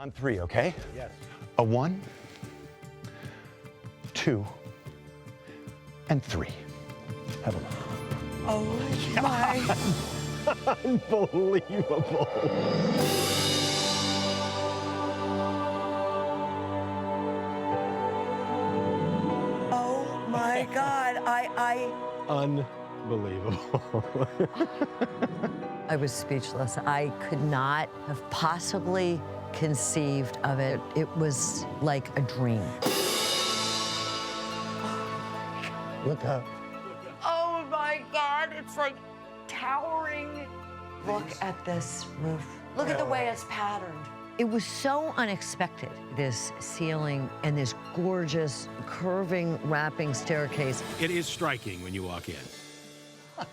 On 3, okay? Yes. A 1, 2, and 3. Have a look. Oh my. Unbelievable. Oh my God. Unbelievable. I was speechless. I could not have possibly conceived of it. It was like a dream. Look up. Oh my God. It's like towering. Look at this roof. Look at the way it's patterned. It was so unexpected, this ceiling and this gorgeous curving, wrapping staircase. It is striking when you walk in.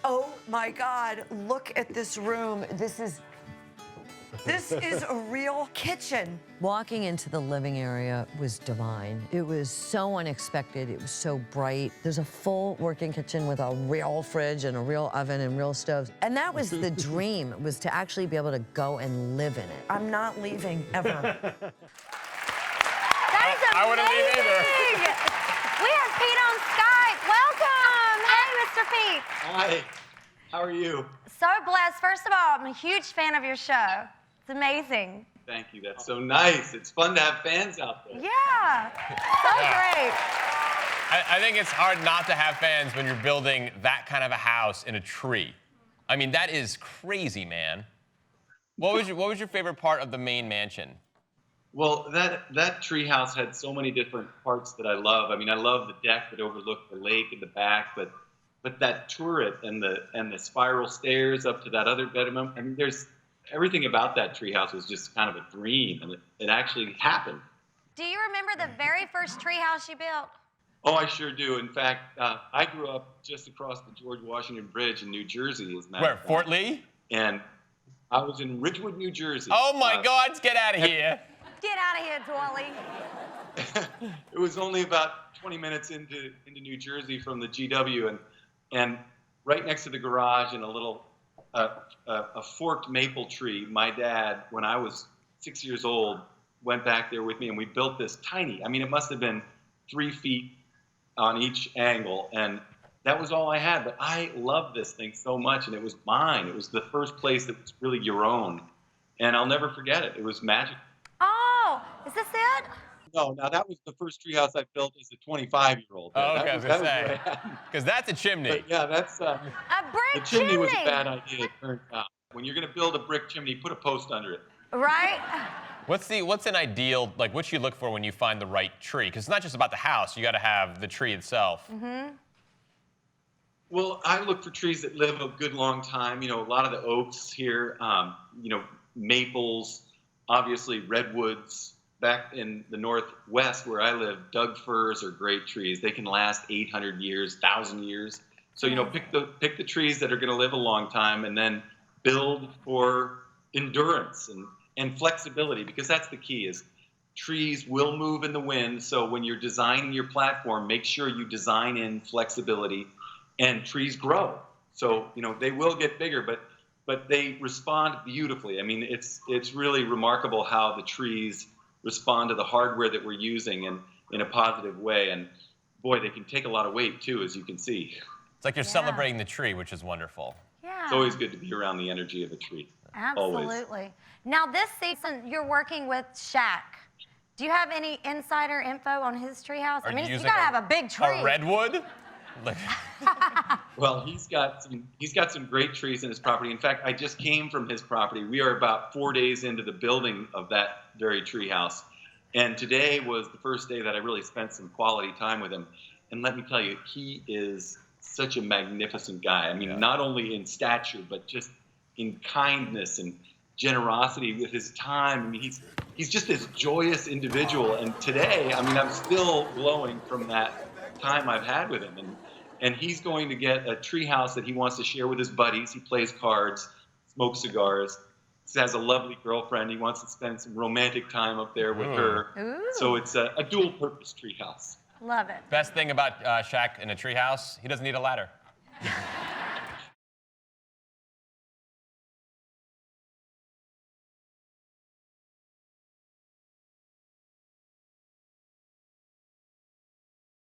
Oh my God. Look at this room. This is a real kitchen. Walking into the living area was divine. It was so unexpected. It was so bright. There's a full working kitchen with a real fridge and a real oven and real stoves. And that was the dream, was to actually be able to go and live in it. I'm not leaving ever. That is amazing. I wouldn't leave either. We have Pete on Skype. Welcome. Hey, Mr. Pete. Hi, how are you? So blessed. First of all, I'm a huge fan of your show. It's amazing. Thank you, that's so nice. It's fun to have fans out there. Yeah. So great. I think it's hard not to have fans when you're building that kind of a house in a tree. I mean, that is crazy, man. What was your favorite part of the main mansion? Well, that tree house had so many different parts that I love. I mean, I love the deck that overlooked the lake in the back, but that turret and the spiral stairs up to that other bedroom. I mean, there's everything about that tree house was just kind of a dream, and it actually happened. Do you remember the very first tree house you built? Oh, I sure do. In fact, I grew up just across the George Washington Bridge in New Jersey, as a matter Where, of fact. Fort Lee? And I was in Ridgewood, New Jersey. Oh my God, get out of here. Get out of here, Twally. It was only about 20 minutes into New Jersey from the GW, and right next to the garage in a little a forked maple tree, my dad, when I was 6 years old, went back there with me, and we built this tiny, I mean, it must have been 3 feet on each angle, and that was all I had. But I loved this thing so much, and it was mine. It was the first place that was really your own, and I'll never forget it. It was magic. Oh, is this it? No, now that was the first treehouse I built as a 25-year-old. Oh, okay, I was gonna say, because that's a chimney. But yeah, that's A brick the chimney was a bad idea, it turned out. When you're gonna build a brick chimney, put a post under it. Right? What's an ideal, like what you look for when you find the right tree? Because it's not just about the house, you gotta have the tree itself. Mm-hmm. Well, I look for trees that live a good long time. You know, a lot of the oaks here, you know, maples, obviously redwoods. Back in the Northwest where I live, Doug firs are great trees. They can last 800 years, 1,000 years. So, you know, pick the trees that are going to live a long time, and then build for endurance and flexibility, because that's the key. Is trees will move in the wind. So when you're designing your platform, make sure you design in flexibility, and trees grow. So, you know, they will get bigger, but they respond beautifully. I mean, it's really remarkable how the trees respond to the hardware that we're using in a positive way. And boy, they can take a lot of weight too, as you can see. It's like you're celebrating the tree, which is wonderful. Yeah. It's always good to be around the energy of a tree. Absolutely. Always. Now, this season, you're working with Shaq. Do you have any insider info on his treehouse? I mean, you gotta have a big tree. A redwood? Well, he's got some great trees in his property. In fact, I just came from his property. We are about 4 days into the building of that very treehouse, and today was the first day that I really spent some quality time with him. And let me tell you, he is such a magnificent guy. I mean, not only in stature, but just in kindness and generosity with his time. I mean, he's just this joyous individual. And today, I mean, I'm still glowing from that time I've had with him. And he's going to get a treehouse that he wants to share with his buddies. He plays cards, smokes cigars. He has a lovely girlfriend. He wants to spend some romantic time up there with her. Ooh. So it's a dual-purpose treehouse. Love it. Best thing about Shaq in a treehouse, he doesn't need a ladder.